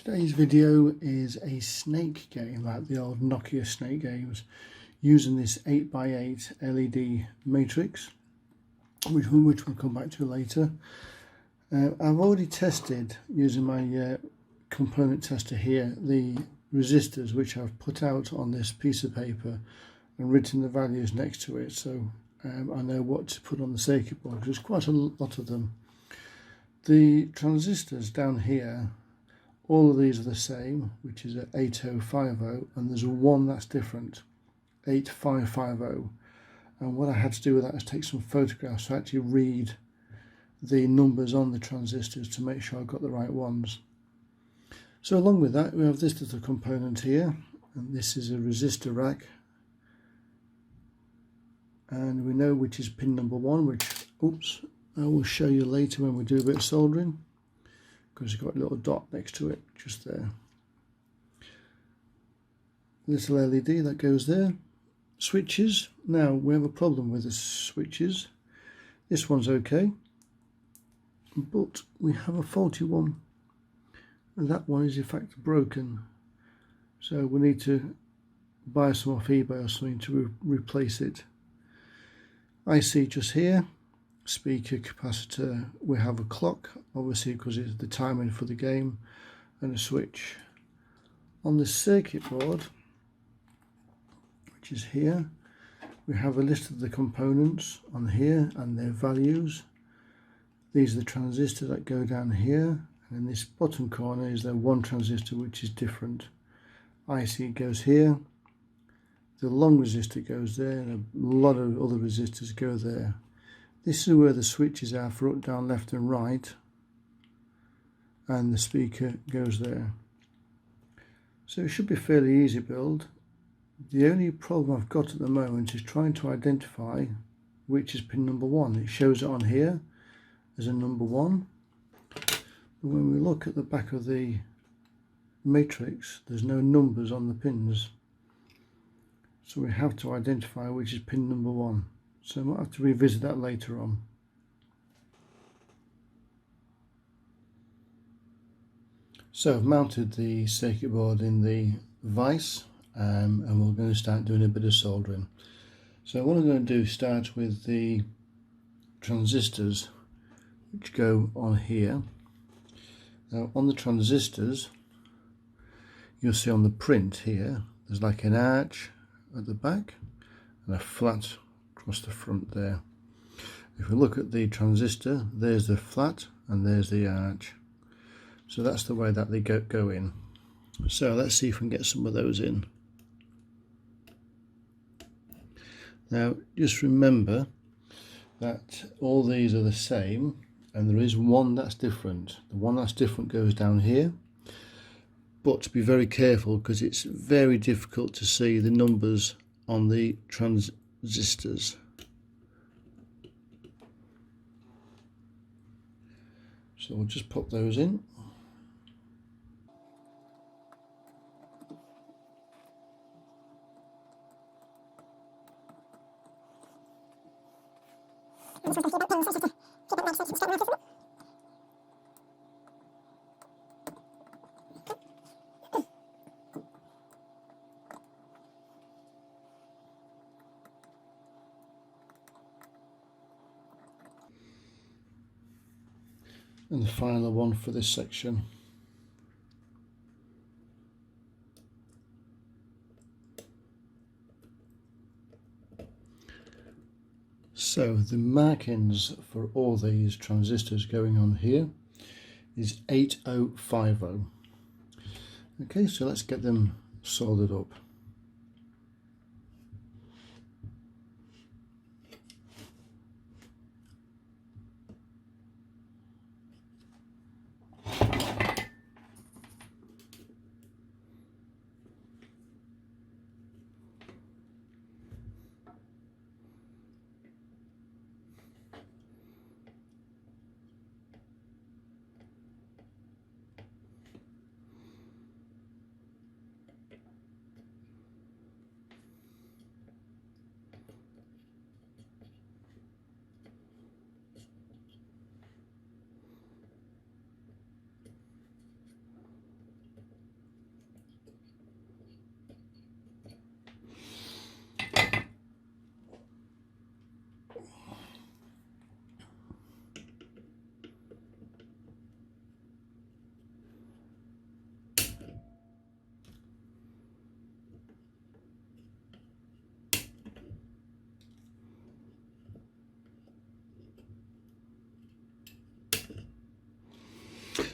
Today's video is a snake game, like the old Nokia snake games, using this 8x8 LED matrix, which we'll come back to later. I've already tested, using my component tester here, the resistors which I've put out on this piece of paper and written the values next to it, so I know what to put on the circuit board, because there's quite a lot of them. The transistors down here, all of these are the same, which is a 8050, and there's one that's different, 8550. And what I had to do with that is take some photographs to actually read the numbers on the transistors to make sure I got the right ones. So along with that, we have this little component here, and this is a resistor rack, and we know which is pin number 1, which I will show you later when we do a bit of soldering, because it's got a little dot next to it just there. Little LED that goes there. Switches. Now we have a problem with the switches. This one's okay, but we have a faulty one, and that one is in fact broken, so we need to buy some off eBay or something to replace it. IC just here, speaker, capacitor, we have a clock obviously because it's the timing for the game, and a switch. On the circuit board, which is here, we have a list of the components on here and their values. These are the transistors that go down here, and in this bottom corner is the one transistor which is different. IC goes here, the long resistor goes there, and a lot of other resistors go there. This is where the switches are for up, down, left and right, and the speaker goes there. So it should be a fairly easy build. The only problem I've got at the moment is trying to identify which is pin number 1. It shows it on here as a number 1, but when we look at the back of the matrix, there's no numbers on the pins, so we have to identify which is pin number 1. So I might have to revisit that later on. So I've mounted the circuit board in the vise, and we're going to start doing a bit of soldering. So what I'm going to do is start with the transistors which go on here. Now on the transistors, you'll see on the print here, there's like an arch at the back and a flat across the front there. If we look at the transistor, there's the flat and there's the arch. So that's the way that they go in. So let's see if we can get some of those in. Now just remember that all these are the same, and there is one that's different. The one that's different goes down here, but be very careful because it's very difficult to see the numbers on the transistors. So we'll just pop those in. And the final one for this section. So the markings for all these transistors going on here is 8050. Okay, so let's get them soldered up.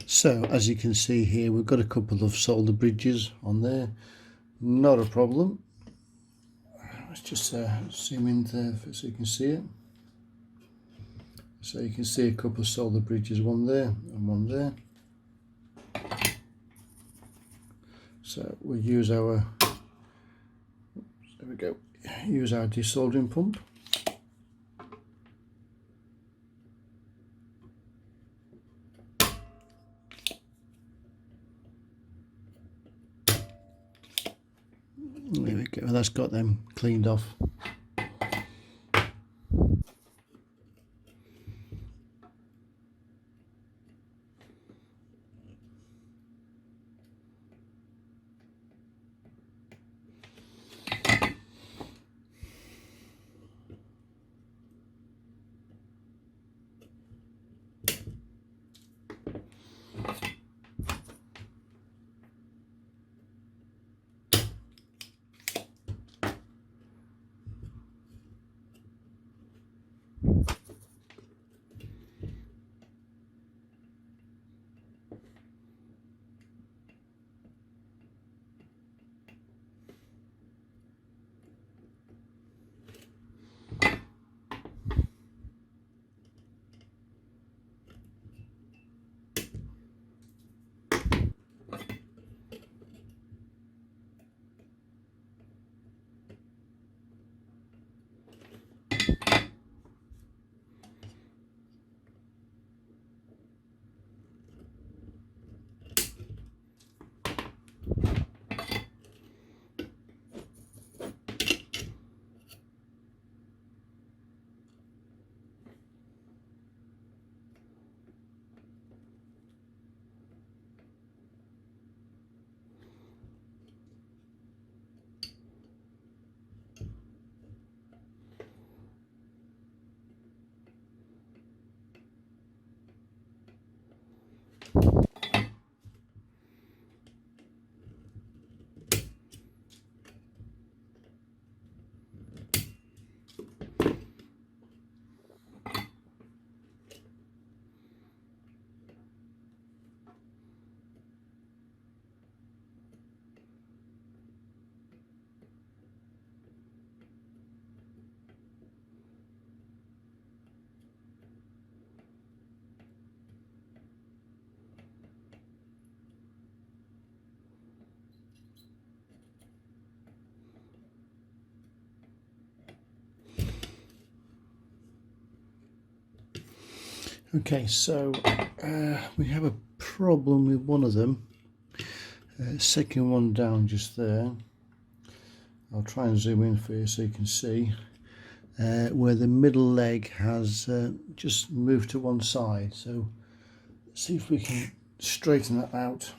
So as you can see here, we've got a couple of solder bridges on there, not a problem. Let's just zoom in there so you can see it. So you can see a couple of solder bridges, one there and one there. So we'll use our, there we go, use our desoldering pump. There we go, that's got them cleaned off. Okay, so we have a problem with one of them. Second one down just there. I'll try and zoom in for you so you can see where the middle leg has just moved to one side. So let's see if we can straighten that out.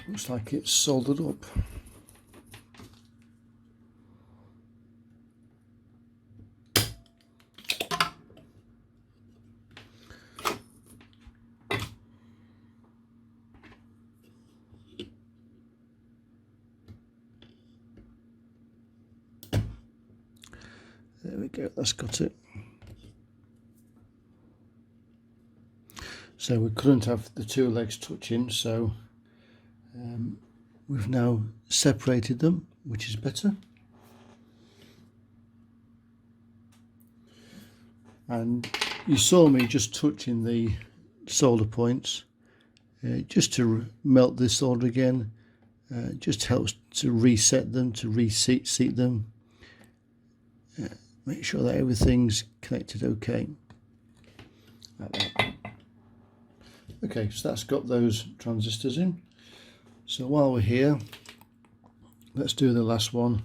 Looks like it's soldered up. There we go, that's got it. So we couldn't have the two legs touching, so we've now separated them, which is better. And you saw me just touching the solder points just to melt the solder again. Just helps to reset them, to reseat them. Make sure that everything's connected okay. Like that. Okay, so that's got those transistors in. So while we're here, let's do the last one,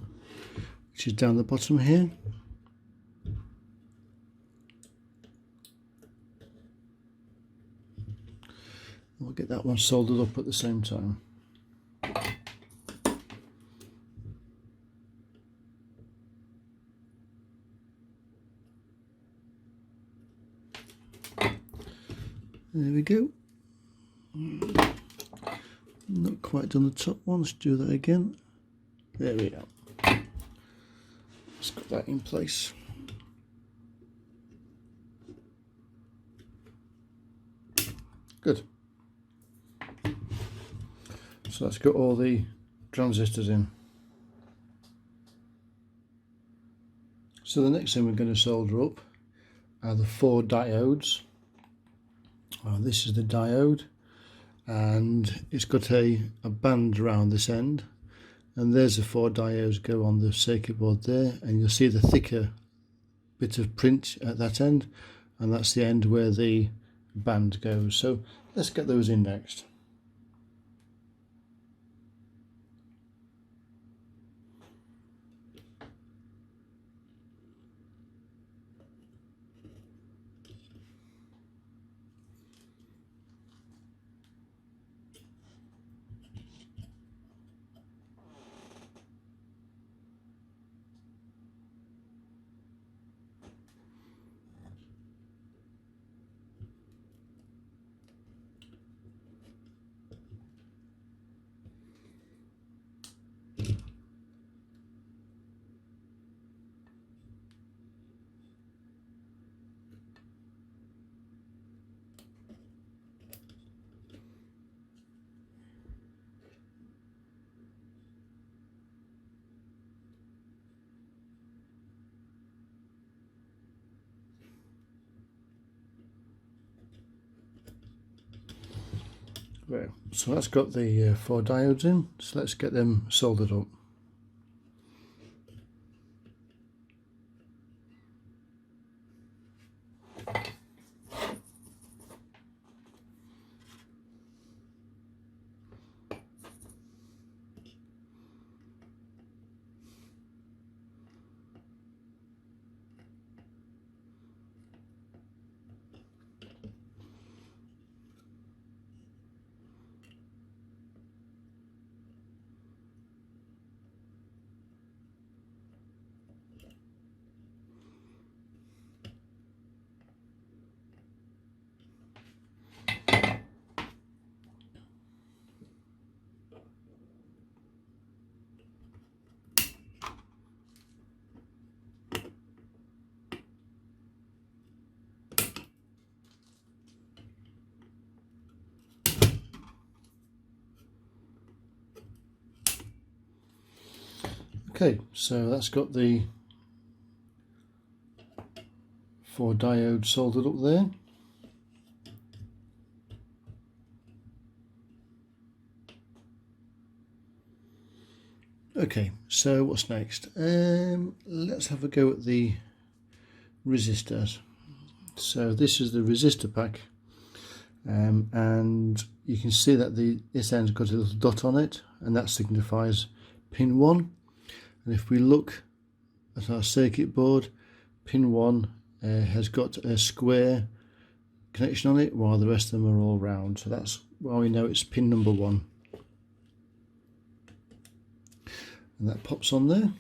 which is down the bottom here. We'll get that one soldered up at the same time. There we go. Not quite done the top one, let's do that again. There we go. Let's put that in place. Good. So that's got all the transistors in. So the next thing we're going to solder up are the 4 diodes. This is the diode, and it's got a band around this end, and there's the 4 diodes go on the circuit board there, and you'll see the thicker bit of print at that end, and that's the end where the band goes. So let's get those in next. Right, so that's got the 4 diodes in, so let's get them soldered up. Okay, so that's got the 4 diodes soldered up there. Okay, so what's next? Let's have a go at the resistors. So this is the resistor pack, and you can see that this end's got a little dot on it, and that signifies pin 1. And if we look at our circuit board, pin 1 has got a square connection on it, while the rest of them are all round. So that's why we know it's pin number 1. And that pops on there.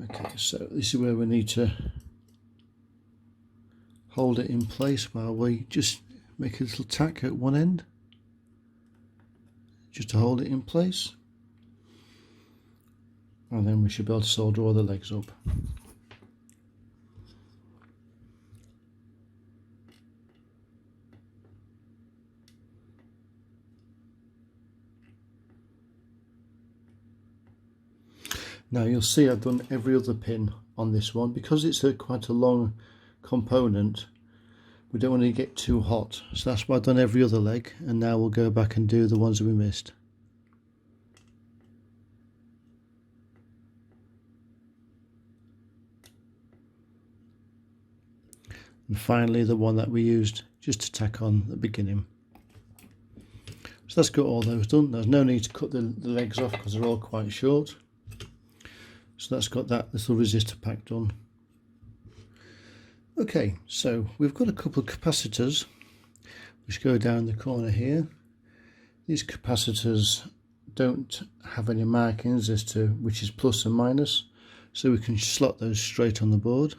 Okay, so this is where we need to hold it in place while we just make a little tack at one end, just to hold it in place. And then we should be able to solder all the legs up. Now you'll see I've done every other pin on this one because it's quite a long component. We don't want to get too hot, so that's why I've done every other leg, and now we'll go back and do the ones that we missed. And finally the one that we used just to tack on the beginning. So that's got all those done. There's no need to cut the legs off because they're all quite short. So that's got that little resistor pack done. Okay, so we've got a couple of capacitors which go down the corner here. These capacitors don't have any markings as to which is plus and minus, so we can slot those straight on the board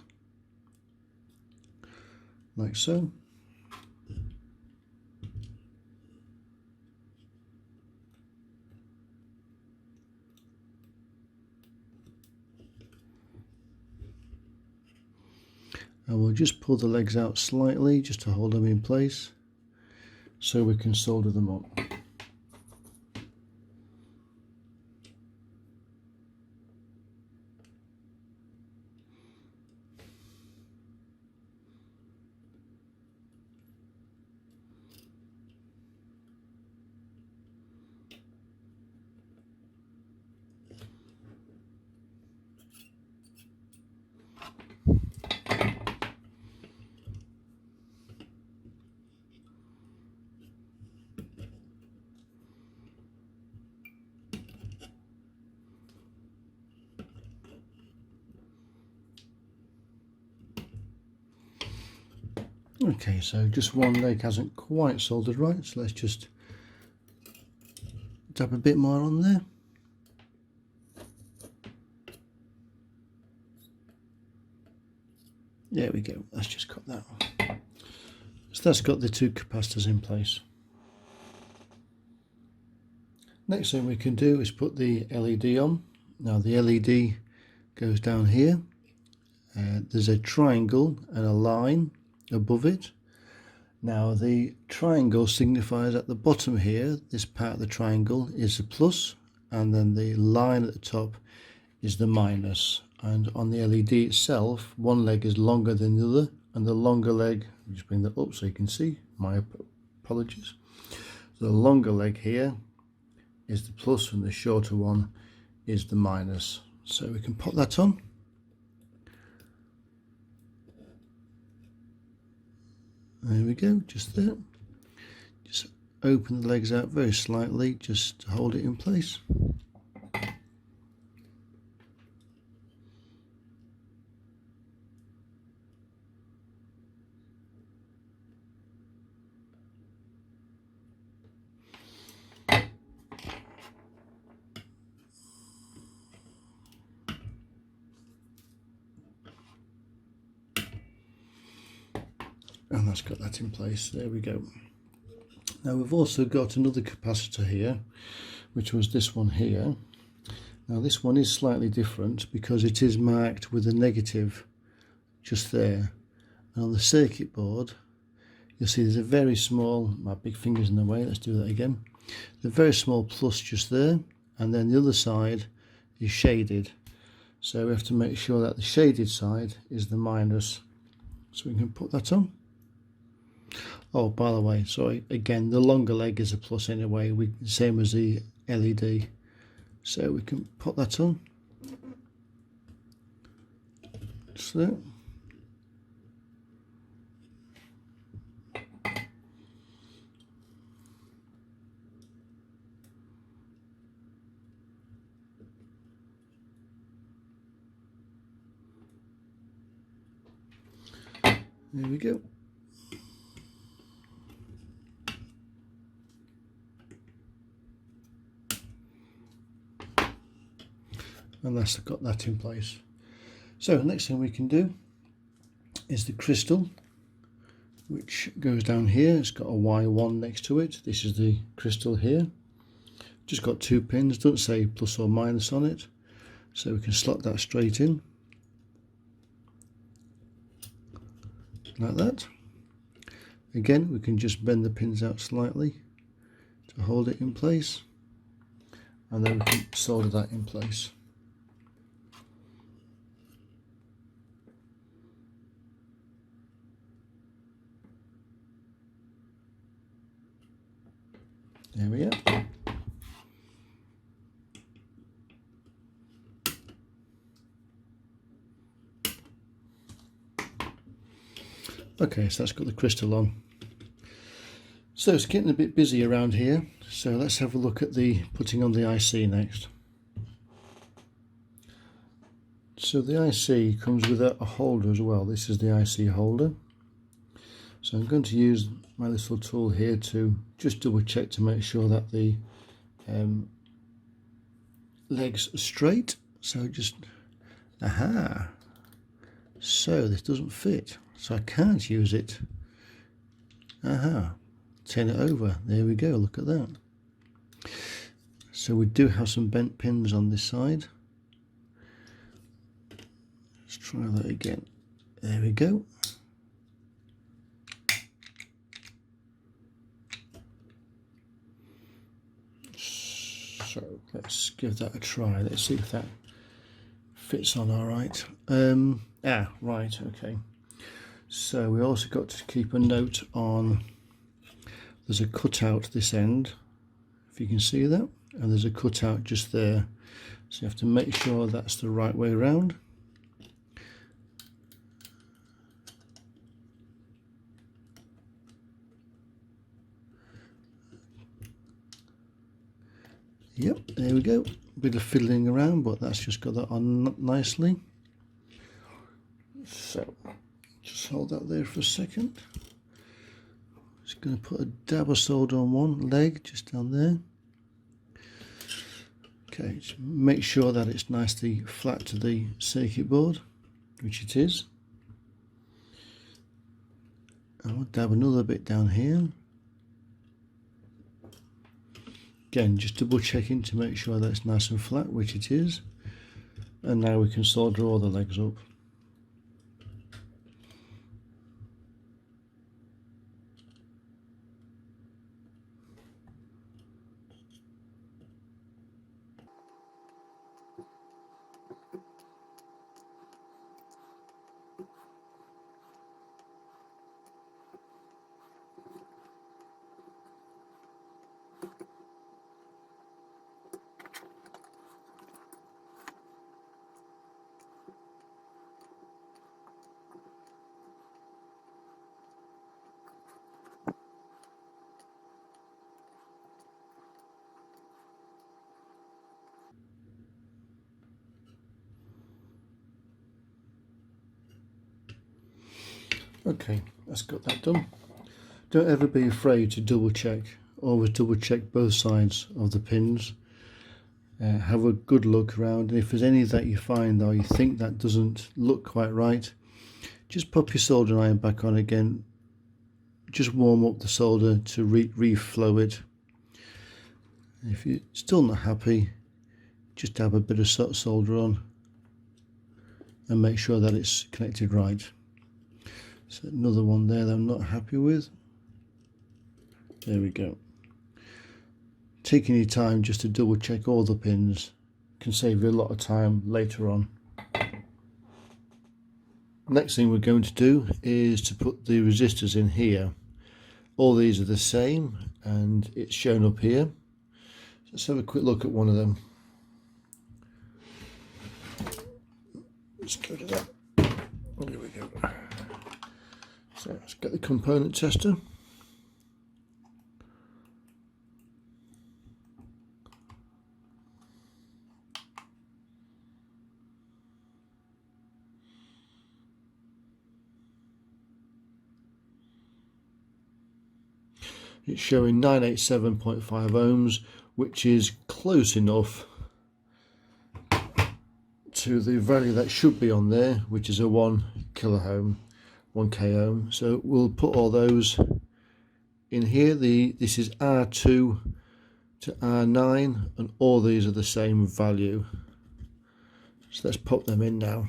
like so. And we'll just pull the legs out slightly just to hold them in place so we can solder them up. Okay, so just one leg hasn't quite soldered right, so let's just dab a bit more on there. There we go, let's just cut that one. So that's got the two capacitors in place. Next thing we can do is put the LED on. Now the LED goes down here. There's a triangle and a line above it. Now the triangle signifies at the bottom here, this part of the triangle is the plus, and then the line at the top is the minus. And on the LED itself, one leg is longer than the other, and the longer leg, just bring that up so you can see, my apologies. So the longer leg here is the plus and the shorter one is the minus. So we can put that on. There we go, just there. Just open the legs out very slightly just to hold it in place. And that's got that in place. There we go. Now we've also got another capacitor here, which was this one here. Now this one is slightly different because it is marked with a negative just there. And on the circuit board, you'll see there's a very small, my big finger's in the way, let's do that again. There's a very small plus just there, and then the other side is shaded. So we have to make sure that the shaded side is the minus. So we can put that on. Oh, by the way, sorry, again, the longer leg is a plus anyway, same as the LED. So we can put that on. Just there. There we go. And that's got that in place. So the next thing we can do is the crystal, which goes down here. It's got a Y1 next to it. This is the crystal here. Just got two pins, doesn't say plus or minus on it. So we can slot that straight in. Like that. Again, we can just bend the pins out slightly to hold it in place. And then we can solder that in place. There we are. Okay, so that's got the crystal on. So it's getting a bit busy around here, so let's have a look at the putting on the IC next. So the IC comes with a holder as well. This is the IC holder. So I'm going to use my little tool here to just double check to make sure that the legs are straight. So just, aha, so this doesn't fit, so I can't use it. Aha, turn it over, there we go, look at that. So we do have some bent pins on this side. Let's try that again. There we go. So let's give that a try. Let's see if that fits on all right. Right, okay. So we also got to keep a note on, there's a cutout this end, if you can see that, and there's a cutout just there. So you have to make sure that's the right way around. Yep, there we go. A bit of fiddling around, but that's just got that on nicely. So just hold that there for a second. Just going to put a dab of solder on one leg, just down there. Okay, just make sure that it's nicely flat to the circuit board, which it is. I'll dab another bit down here. Again, just double checking to make sure that it's nice and flat, which it is. And now we can solder all the legs up. Okay, that's got that done. Don't ever be afraid to double check. Always double check both sides of the pins. Have a good look around, and if there's any that you find or you think that doesn't look quite right, just pop your soldering iron back on again. Just warm up the solder to reflow it. If you're still not happy, just dab a bit of solder on and make sure that it's connected right. So another one there that I'm not happy with. There we go. Taking your time just to double check all the pins can save you a lot of time later on. Next thing we're going to do is to put the resistors in here. All these are the same and it's shown up here. Let's have a quick look at one of them. Let's go to that. There we go. So let's get the component tester. It's showing 987.5 ohms, which is close enough to the value that should be on there, which is a 1 kilo ohm, 1k ohm. So we'll put all those in here. This is R2 to R9, and all these are the same value. So let's pop them in now.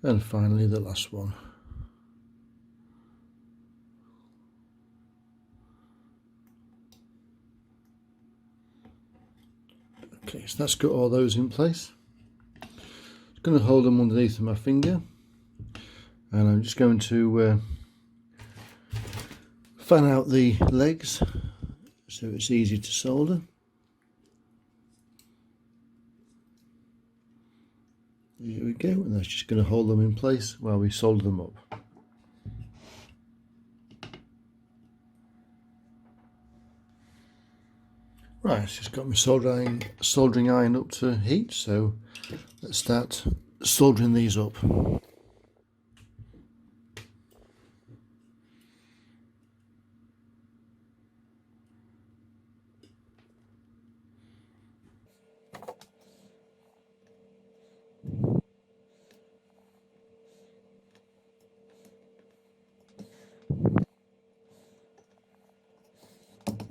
And finally the last one. Okay, so that's got all those in place. I'm going to hold them underneath my finger, and I'm just going to fan out the legs so it's easy to solder. Here we go, and that's just going to hold them in place while we solder them up. Right, just got my soldering iron up to heat, so let's start soldering these up.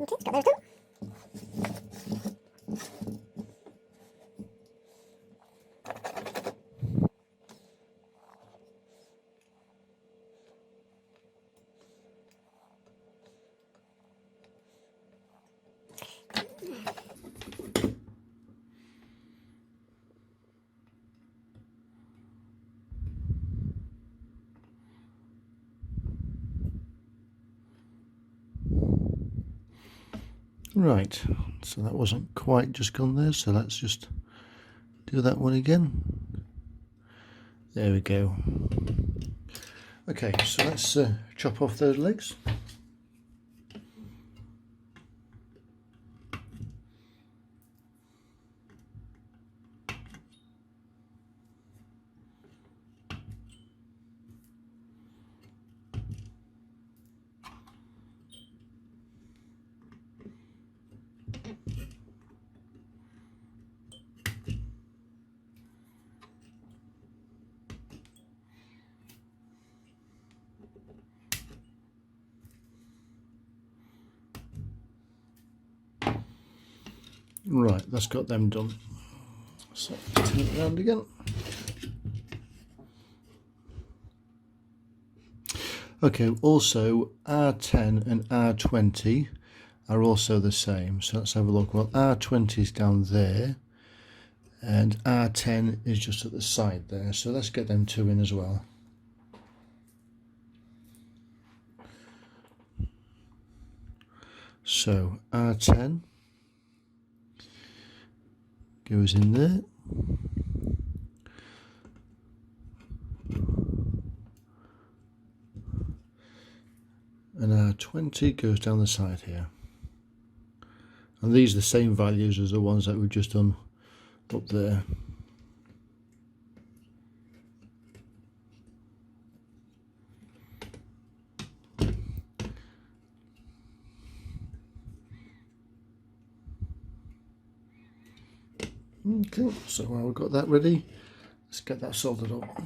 Okay, got those done. Right, so that wasn't quite just gone there, so let's just do that one again. There we go. Okay, so let's chop off those legs. Right, that's got them done. So turn it around again. Okay, also R10 and R20 are also the same. So let's have a look. Well, R20 is down there and R10 is just at the side there. So let's get them two in as well. So R10 goes in there. And R20 goes down the side here. And these are the same values as the ones that we've just done up there. Okay, so while we've got that ready, let's get that soldered up.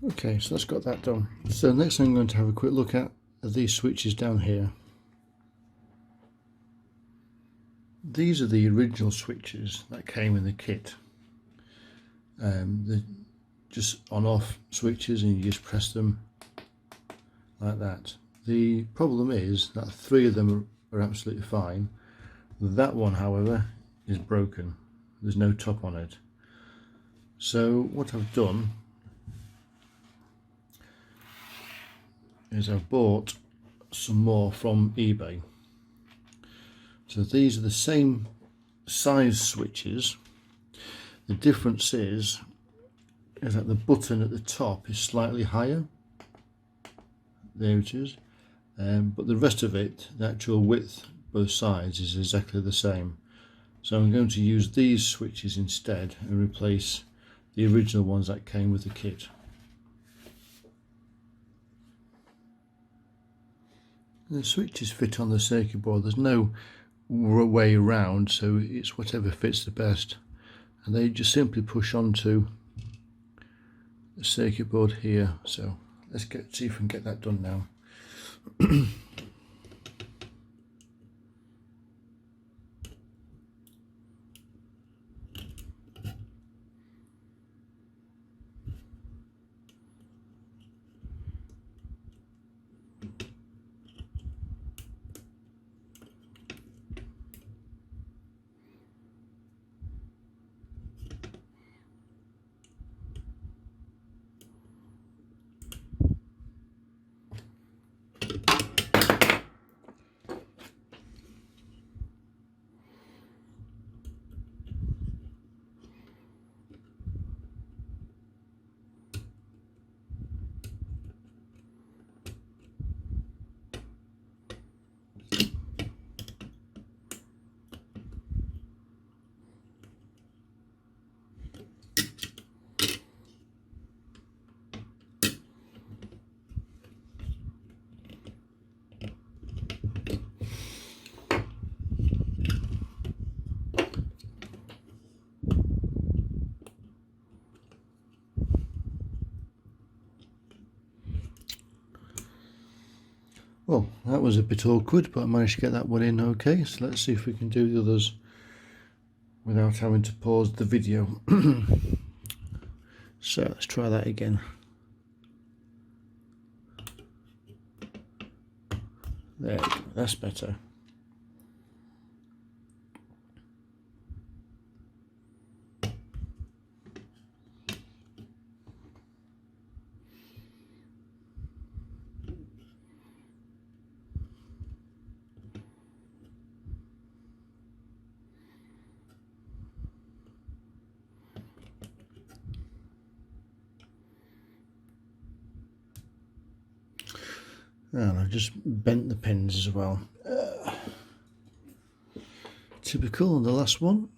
Okay, so that's got that done. So next I'm going to have a quick look at these switches down here. These are the original switches that came in the kit. They're just on-off switches and you just press them like that. The problem is that 3 of them are absolutely fine. That one, however, is broken. There's no top on it. So what I've done is I've bought some more from eBay. So these are the same size switches. The difference is that the button at the top is slightly higher. There it is. But the rest of it, the actual width, both sides, is exactly the same. So I'm going to use these switches instead and replace the original ones that came with the kit. The switches fit on the circuit board. There's no way around, so it's whatever fits the best. And they just simply push onto the circuit board here. So let's see if we can get that done now. Well, that was a bit awkward, but I managed to get that one in okay. So let's see if we can do the others without having to pause the video. So let's try that again. There we go, that's better. And I've just bent the pins as well. Typical on the last one.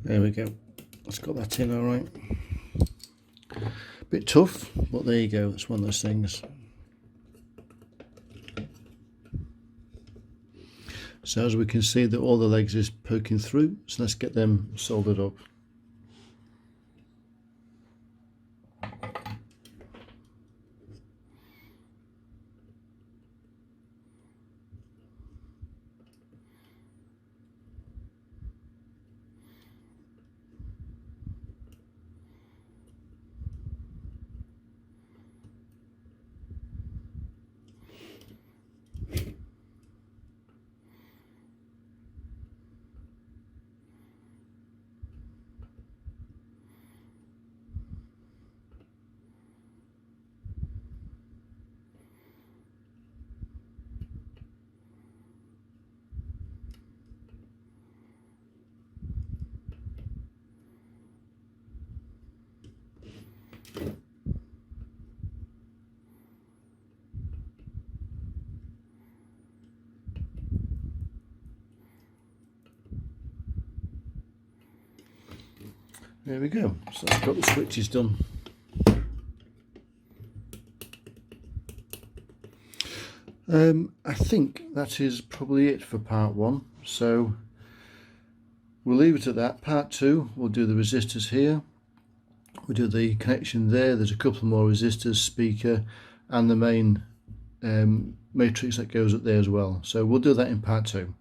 There we go. Let's got that in all right. Bit tough, but there you go. It's one of those things. So as we can see that all the legs is poking through, so let's get them soldered up. There we go. So I've got the switches done. I think that is probably it for part one. So we'll leave it at that. Part two, we'll do the resistors here. We'll do the connection there. There's a couple more resistors, speaker, and the main matrix that goes up there as well. So we'll do that in part two.